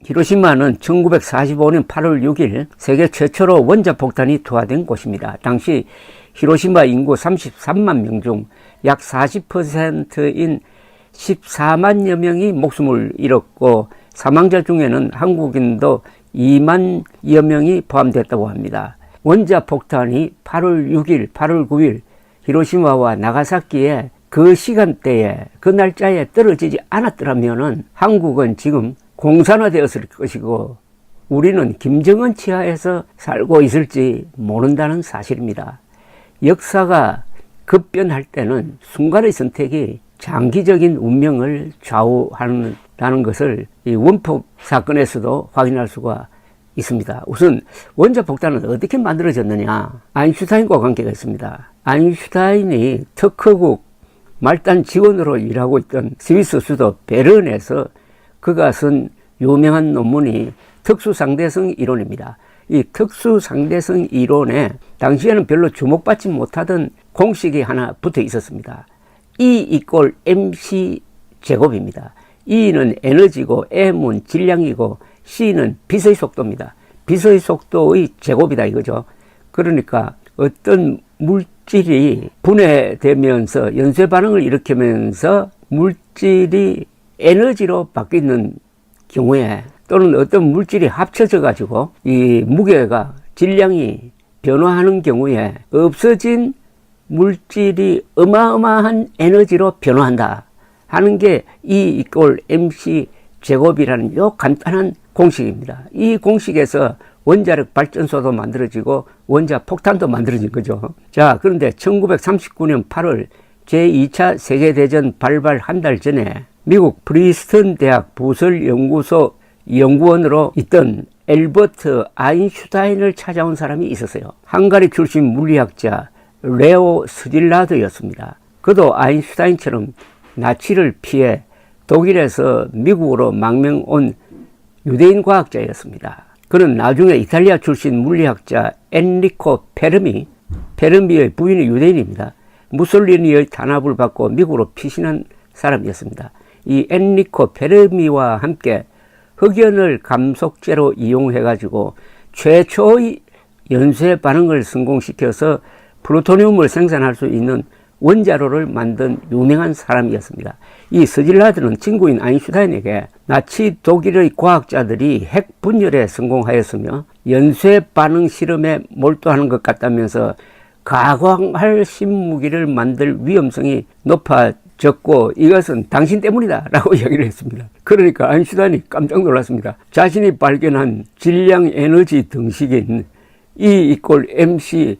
히로시마는 1945년 8월 6일 세계 최초로 원자폭탄이 투하된 곳입니다. 당시 히로시마 인구 33만 명 중 약 40%인 14만여 명이 목숨을 잃었고 사망자 중에는 한국인도 2만여 명이 포함됐다고 합니다. 원자폭탄이 8월 6일, 8월 9일 히로시마와 나가사키에 그 시간대에 그 날짜에 떨어지지 않았더라면 한국은 지금 공산화되었을 것이고 우리는 김정은 치하에서 살고 있을지 모른다는 사실입니다. 역사가 급변할 때는 순간의 선택이 장기적인 운명을 좌우한다는 것을 이 원폭 사건에서도 확인할 수가 있습니다. 우선 원자폭탄은 어떻게 만들어졌느냐? 아인슈타인과 관계가 있습니다. 아인슈타인이 특허국 말단 직원으로 일하고 있던 스위스 수도 베른에서 그가 쓴 유명한 논문이 특수상대성 이론입니다. 이 특수상대성 이론에 당시에는 별로 주목받지 못하던 공식이 하나 붙어 있었습니다. E = mc 제곱입니다. E는 에너지고 M은 질량이고 C는 빛의 속도입니다. 빛의 속도의 제곱이다 이거죠. 그러니까 어떤 물질이 분해되면서 연쇄 반응을 일으키면서 물질이 에너지로 바뀌는 경우에 또는 어떤 물질이 합쳐져 가지고 이 무게가 질량이 변화하는 경우에 없어진 물질이 어마어마한 에너지로 변화한다 하는 게 E = mc 제곱이라는 요 간단한 공식입니다. 이 공식에서 원자력 발전소도 만들어지고 원자 폭탄도 만들어진 거죠. 자, 그런데 1939년 8월 제2차 세계대전 발발 한 달 전에 미국 프리스턴 대학 부설연구소 연구원으로 있던 엘버트 아인슈타인을 찾아온 사람이 있었어요. 헝가리 출신 물리학자 레오 스딜라드였습니다. 그도 아인슈타인처럼 나치를 피해 독일에서 미국으로 망명 온 유대인 과학자였습니다. 그는 나중에 이탈리아 출신 물리학자 엔리코 페르미의 부인이 유대인입니다. 무솔리니의 탄압을 받고 미국으로 피신한 사람이었습니다. 이 엔리코 페르미와 함께 흑연을 감속제로 이용해가지고 최초의 연쇄 반응을 성공시켜서 플루토늄을 생산할 수 있는 원자로를 만든 유명한 사람이었습니다. 이 스딜라드는 친구인 아인슈타인에게 나치 독일의 과학자들이 핵 분열에 성공하였으며 연쇄 반응 실험에 몰두하는 것 같다면서 가광할 신무기를 만들 위험성이 높아졌고 이것은 당신 때문이다 라고 이야기를 했습니다. 그러니까 아인슈타인이 깜짝 놀랐습니다. 자신이 발견한 질량 에너지 등식인 E = mc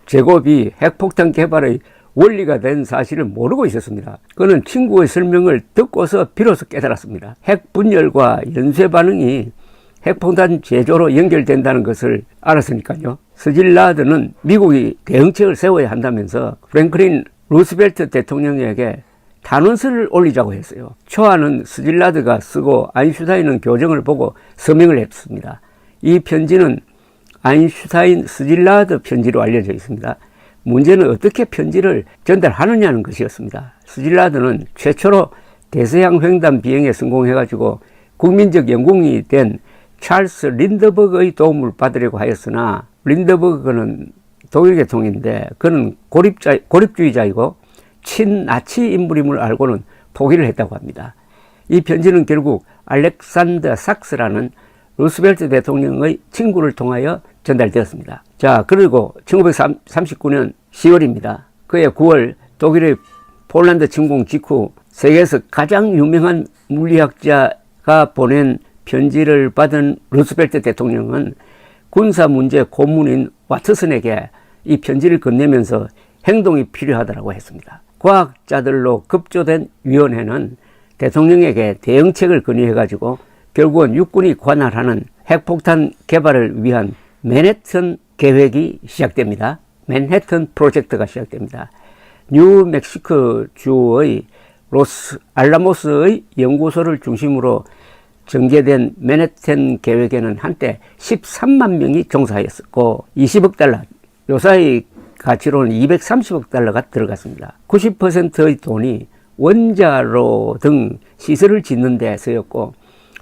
제곱이 핵폭탄 개발의 원리가 된 사실을 모르고 있었습니다. 그는 친구의 설명을 듣고서 비로소 깨달았습니다. 핵 분열과 연쇄 반응이 핵폭탄 제조로 연결된다는 것을 알았으니까요. 스딜라드는 미국이 대응책을 세워야 한다면서 프랭클린 루스벨트 대통령에게 탄원서를 올리자고 했어요. 초안은 스딜라드가 쓰고 아인슈타인은 교정을 보고 서명을 했습니다. 이 편지는 아인슈타인 스딜라드 편지로 알려져 있습니다. 문제는 어떻게 편지를 전달하느냐는 것이었습니다. 스딜라드는 최초로 대서양 횡단 비행에 성공해가지고 국민적 영웅이 된 찰스 린드버그의 도움을 받으려고 하였으나 린드버그는 독일 계통인데 그는 고립주의자이고 친나치 인물임을 알고는 포기를 했다고 합니다. 이 편지는 결국 알렉산더 sak스라는 루스벨트 대통령의 친구를 통하여 전달되었습니다. 자, 그리고 1939년 10월입니다. 그해 9월 독일의 폴란드 침공 직후 세계에서 가장 유명한 물리학자가 보낸 편지를 받은 루스벨트 대통령은 군사문제 고문인 와트슨에게 이 편지를 건네면서 행동이 필요하다고 했습니다. 과학자들로 급조된 위원회는 대통령에게 대응책을 건의해가지고 결국은 육군이 관할하는 핵폭탄 개발을 위한 맨해튼 계획이 시작됩니다. 맨해튼 프로젝트가 시작됩니다. 뉴멕시코 주의 로스 알라모스의 연구소를 중심으로 전개된 맨해튼 계획에는 한때 13만 명이 종사하였고 20억 달러, 요사의 가치로는 230억 달러가 들어갔습니다. 90%의 돈이 원자로 등 시설을 짓는 데 쓰였고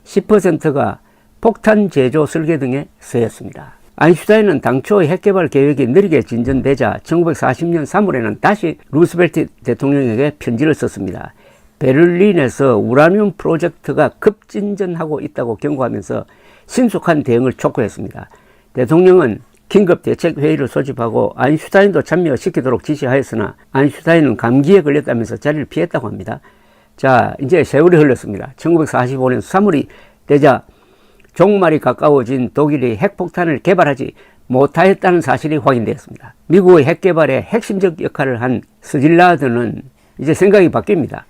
10%가 폭탄 제조 설계 등에 쓰였습니다. 아인슈타인은 당초 핵개발 계획이 느리게 진전되자 1940년 3월에는 다시 루스벨트 대통령에게 편지를 썼습니다. 베를린에서 우라늄 프로젝트가 급진전하고 있다고 경고하면서 신속한 대응을 촉구했습니다. 대통령은 긴급 대책 회의를 소집하고 아인슈타인도 참여시키도록 지시하였으나 아인슈타인은 감기에 걸렸다면서 자리를 피했다고 합니다. 자, 이제 세월이 흘렀습니다. 1945년 3월이 되자 종말이 가까워진 독일이 핵폭탄을 개발하지 못하였다는 사실이 확인되었습니다. 미국의 핵개발에 핵심적 역할을 한 스질라드는 이제 생각이 바뀝니다.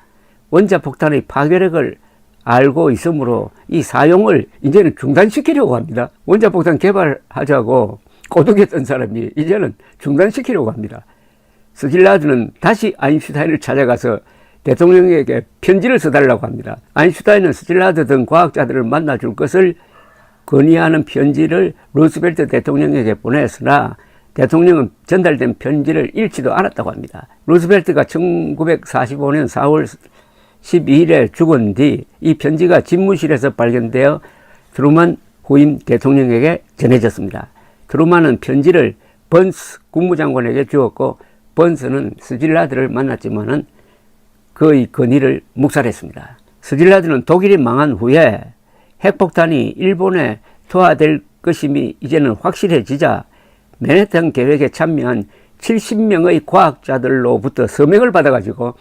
원자폭탄의 파괴력을 알고 있으므로 이 사용을 이제는 중단시키려고 합니다. 원자폭탄 개발하자고 꼬드겼던 사람이 이제는 중단시키려고 합니다. 스질라드는 다시 아인슈타인을 찾아가서 대통령에게 편지를 써달라고 합니다. 아인슈타인은 스질라드 등 과학자들을 만나줄 것을 건의하는 편지를 루스벨트 대통령에게 보냈으나 대통령은 전달된 편지를 읽지도 않았다고 합니다. 루스벨트가 1945년 4월 12일에 죽은 뒤 이 편지가 집무실에서 발견되어 트루먼 후임 대통령에게 전해졌습니다. 트루먼은 편지를 번스 국무장관에게 주었고 번스는 스질라드를 만났지만은 그의 건의를 묵살했습니다. 스질라드는 독일이 망한 후에 핵폭탄이 일본에 투하될 것임이 이제는 확실해지자 맨해튼 계획에 참여한 70명의 과학자들로부터 서명을 받아가지고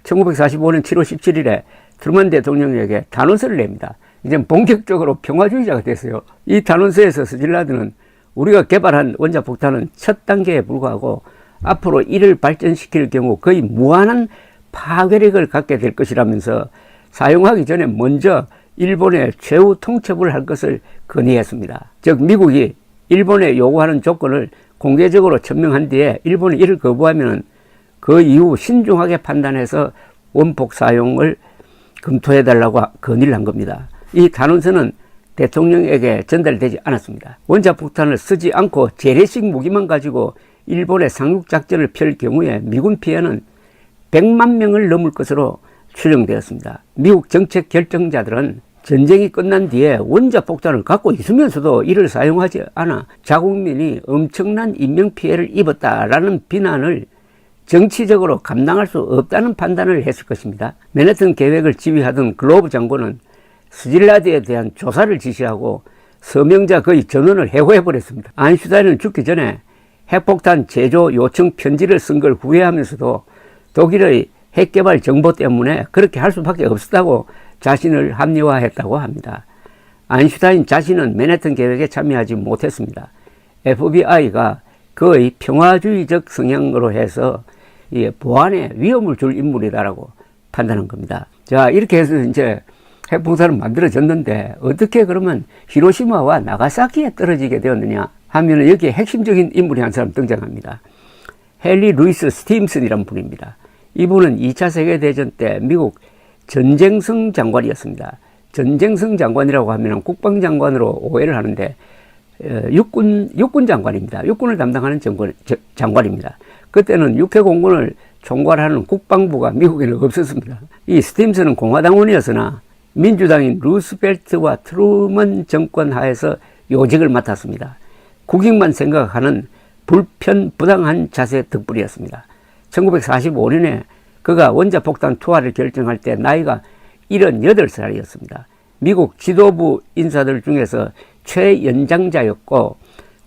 1945년 7월 17일에 트루먼 대통령에게 단원서를 냅니다. 이제 본격적으로 평화주의자가 됐어요. 이 단원서에서 스질라드는 우리가 개발한 원자폭탄은 첫 단계에 불과하고 앞으로 이를 발전시킬 경우 거의 무한한 파괴력을 갖게 될 것이라면서 사용하기 전에 먼저 일본에 최후 통첩을 할 것을 건의했습니다. 즉 미국이 일본에 요구하는 조건을 공개적으로 천명한 뒤에 일본이 이를 거부하면 그 이후 신중하게 판단해서 원폭 사용을 검토해달라고 건의를 한 겁니다. 이 단원서는 대통령에게 전달되지 않았습니다. 원자폭탄을 쓰지 않고 재래식 무기만 가지고 일본의 상륙작전을 펼 경우에 미군 피해는 100만 명을 넘을 것으로 추정되었습니다. 미국 정책 결정자들은 전쟁이 끝난 뒤에 원자폭탄을 갖고 있으면서도 이를 사용하지 않아 자국민이 엄청난 인명피해를 입었다라는 비난을 정치적으로 감당할 수 없다는 판단을 했을 것입니다. 맨해튼 계획을 지휘하던 글로브 장군은 스질라드에 대한 조사를 지시하고 서명자 거의 전원을 해고해버렸습니다. 아인슈타인은 죽기 전에 핵폭탄 제조 요청 편지를 쓴 걸 후회하면서도 독일의 핵개발 정보 때문에 그렇게 할 수밖에 없었다고 자신을 합리화했다고 합니다. 아인슈타인 자신은 맨해튼 계획에 참여하지 못했습니다. FBI가 그의 평화주의적 성향으로 해서 보안에 위험을 줄 인물이다라고 판단한 겁니다. 자, 이렇게 해서 이제 핵폭탄은 만들어졌는데 어떻게 그러면 히로시마와 나가사키에 떨어지게 되었느냐 하면 여기에 핵심적인 인물이 한 사람 등장합니다. 헨리 루이스 스팀슨이라는 분입니다. 이분은 2차 세계대전 때 미국 전쟁성 장관이었습니다. 전쟁성 장관이라고 하면 국방장관으로 오해를 하는데 육군 장관입니다. 육군을 담당하는 장관입니다. 그때는 육해공군을 총괄하는 국방부가 미국에는 없었습니다. 이 스팀슨은 공화당원이었으나 민주당인 루스벨트와 트루먼 정권 하에서 요직을 맡았습니다. 국익만 생각하는 불편부당한 자세 덕분이었습니다. 1945년에 그가 원자폭탄 투하를 결정할 때 나이가 78살이었습니다. 미국 지도부 인사들 중에서 최연장자였고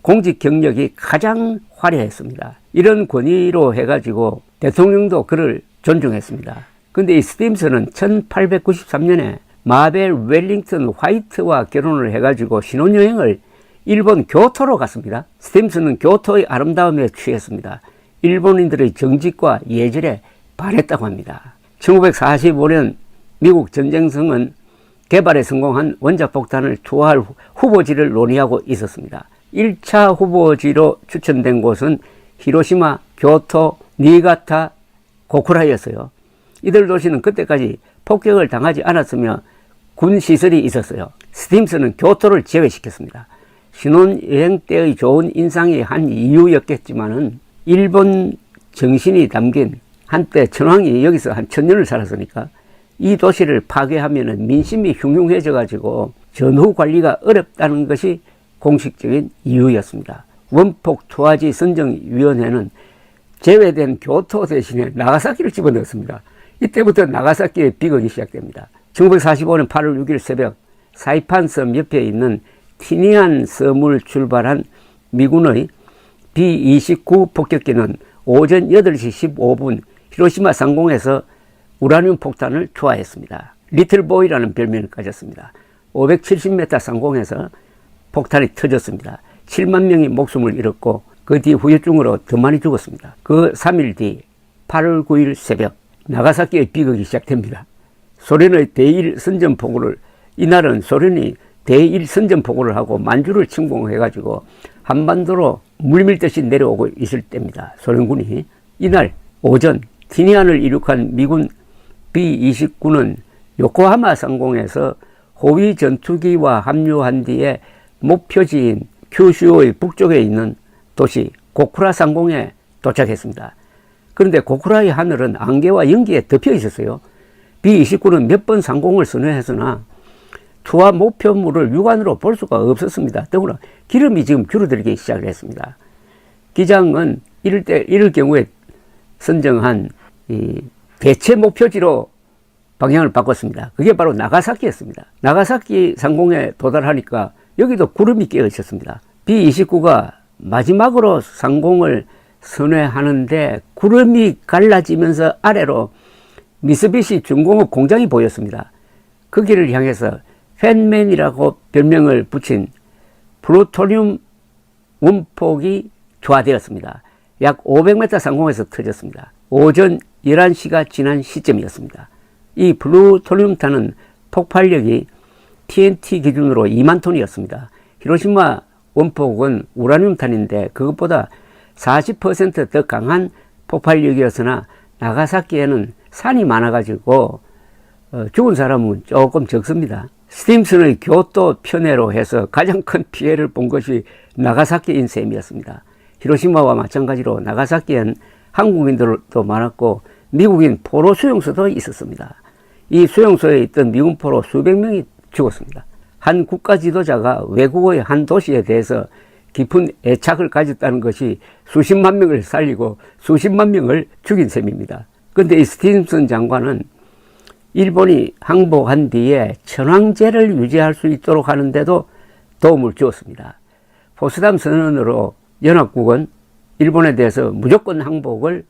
공직 경력이 가장 화려했습니다. 이런 권위로 해가지고 대통령도 그를 존중했습니다. 근데 이 스팀슨은 1893년에 마벨 웰링턴 화이트와 결혼을 해가지고 신혼여행을 일본 교토로 갔습니다. 스팀슨은 교토의 아름다움에 취했습니다. 일본인들의 정직과 예절에 반했다고 합니다. 1945년 미국 전쟁성은 개발에 성공한 원자폭탄을 투하할 후보지를 논의하고 있었습니다. 1차 후보지로 추천된 곳은 히로시마, 교토, 니가타, 고쿠라였어요. 이들 도시는 그때까지 폭격을 당하지 않았으며 군 시설이 있었어요. 스팀슨은 교토를 제외시켰습니다. 신혼여행 때의 좋은 인상이 한 이유였겠지만은 일본 정신이 담긴 한때 천황이 여기서 한 1000년을 살았으니까 이 도시를 파괴하면 민심이 흉흉해져 가지고 전후 관리가 어렵다는 것이 공식적인 이유였습니다. 원폭 투하지 선정위원회는 제외된 교토 대신에 나가사키를 집어넣었습니다. 이때부터 나가사키의 비극이 시작됩니다. 1945년 8월 6일 새벽 사이판 섬 옆에 있는 티니안 섬을 출발한 미군의 B-29 폭격기는 오전 8시 15분 히로시마 상공에서 우라늄 폭탄을 투하했습니다. 리틀보이라는 별명을 가졌습니다. 570m 상공에서 폭탄이 터졌습니다. 7만 명이 목숨을 잃었고 그 뒤 후유증으로 더 많이 죽었습니다. 그 3일 뒤 8월 9일 새벽 나가사키의 비극이 시작됩니다. 소련의 대1 선전포고를 이날은 소련이 대1 선전포고를 하고 만주를 침공해가지고 한반도로 물밀듯이 내려오고 있을 때입니다. 소련군이 이날 오전 티니안을 이륙한 미군 B-29는 요코하마 상공에서 호위 전투기와 합류한 뒤에 목표지인 큐슈의 북쪽에 있는 도시 고쿠라 상공에 도착했습니다. 그런데 고쿠라의 하늘은 안개와 연기에 덮여 있었어요. B-29는 몇 번 상공을 선회했으나 투하 목표물을 육안으로 볼 수가 없었습니다. 더구나 기름이 지금 줄어들기 시작을 했습니다. 기장은 이럴 경우에 선정한 이 대체 목표지로 방향을 바꿨습니다. 그게 바로 나가사키였습니다. 나가사키 상공에 도달하니까 여기도 구름이 끼어 있었습니다. B-29가 마지막으로 상공을 선회하는데 구름이 갈라지면서 아래로 미쓰비시 중공업 공장이 보였습니다. 그 길을 향해서 팬맨이라고 별명을 붙인 플루토늄 원폭이 투하되었습니다. 약 500m 상공에서 터졌습니다. 오전 11시가 지난 시점이었습니다. 이 플루토늄탄은 폭발력이 TNT 기준으로 2만 톤이었습니다. 히로시마 원폭은 우라늄탄인데 그것보다 40% 더 강한 폭발력이었으나 나가사키에는 산이 많아가지고 죽은 사람은 조금 적습니다. 스팀슨의 교토 편애로 해서 가장 큰 피해를 본 것이 나가사키인 셈이었습니다. 히로시마와 마찬가지로 나가사키엔 한국인들도 많았고 미국인 포로 수용소도 있었습니다. 이 수용소에 있던 미군 포로 수백 명이 죽었습니다. 한 국가 지도자가 외국의 한 도시에 대해서 깊은 애착을 가졌다는 것이 수십만 명을 살리고 수십만 명을 죽인 셈입니다. 그런데 이 스티븐슨 장관은 일본이 항복한 뒤에 천황제를 유지할 수 있도록 하는데도 도움을 주었습니다. 포츠담 선언으로 연합국은 일본에 대해서 무조건 항복을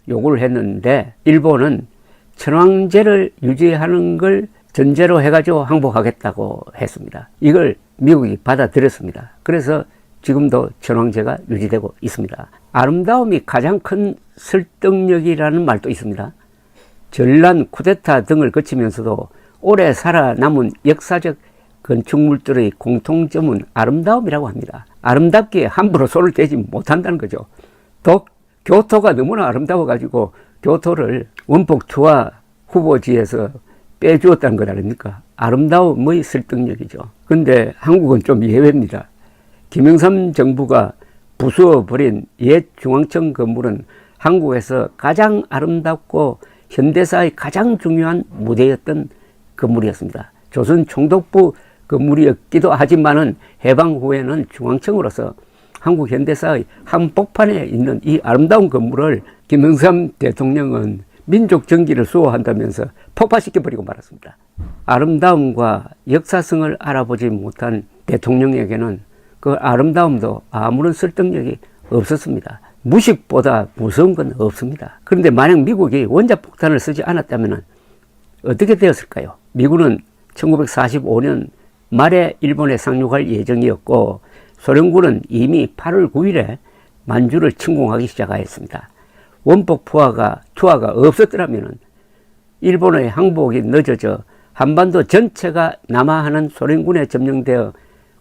요구를 했는데 일본은 천황제를 유지하는 걸 전제로 해가지고 항복하겠다고 했습니다. 이걸 미국이 받아들였습니다. 그래서 지금도 천황제가 유지되고 있습니다. 아름다움이 가장 큰 설득력이라는 말도 있습니다. 전란, 쿠데타 등을 거치면서도 오래 살아남은 역사적 건축물들의 공통점은 아름다움이라고 합니다. 아름답게 함부로 손을 대지 못한다는 거죠. 또 교토가 너무나 아름다워가지고 교토를 원폭 투하 후보지에서 빼주었다는 것 아닙니까? 아름다움의 설득력이죠. 그런데 한국은 좀 예외입니다. 김영삼 정부가 부수어버린 옛 중앙청 건물은 한국에서 가장 아름답고 현대사의 가장 중요한 무대였던 건물이었습니다. 조선 총독부 건물이었기도 하지만은 해방 후에는 중앙청으로서 한국 현대사의 한복판에 있는 이 아름다운 건물을 김영삼 대통령은 민족 정기를 수호한다면서 폭파시켜버리고 말았습니다. 아름다움과 역사성을 알아보지 못한 대통령에게는 그 아름다움도 아무런 설득력이 없었습니다. 무식보다 무서운 건 없습니다. 그런데 만약 미국이 원자폭탄을 쓰지 않았다면 어떻게 되었을까요? 미군은 1945년 말에 일본에 상륙할 예정이었고 소련군은 이미 8월 9일에 만주를 침공하기 시작하였습니다. 원폭 투하가 없었더라면 일본의 항복이 늦어져 한반도 전체가 남하하는 소련군에 점령되어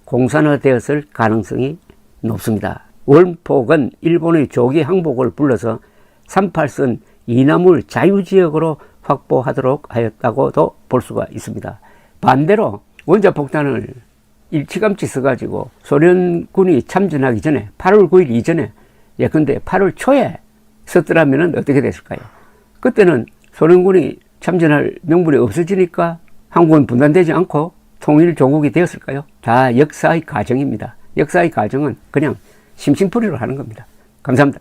공산화되었을 가능성이 높습니다. 원폭은 일본의 조기 항복을 불러서 38선 이남을 자유지역으로 확보하도록 하였다고도 볼 수가 있습니다. 반대로 원자폭탄을 일찌감치 써가지고 소련군이 참전하기 전에 8월 9일 이전에 예컨대 8월 초에 썼더라면 어떻게 됐을까요? 그때는 소련군이 참전할 명분이 없어지니까 한국은 분단되지 않고 통일 조국이 되었을까요? 다 역사의 과정입니다. 역사의 과정은 그냥 심심풀이로 하는 겁니다. 감사합니다.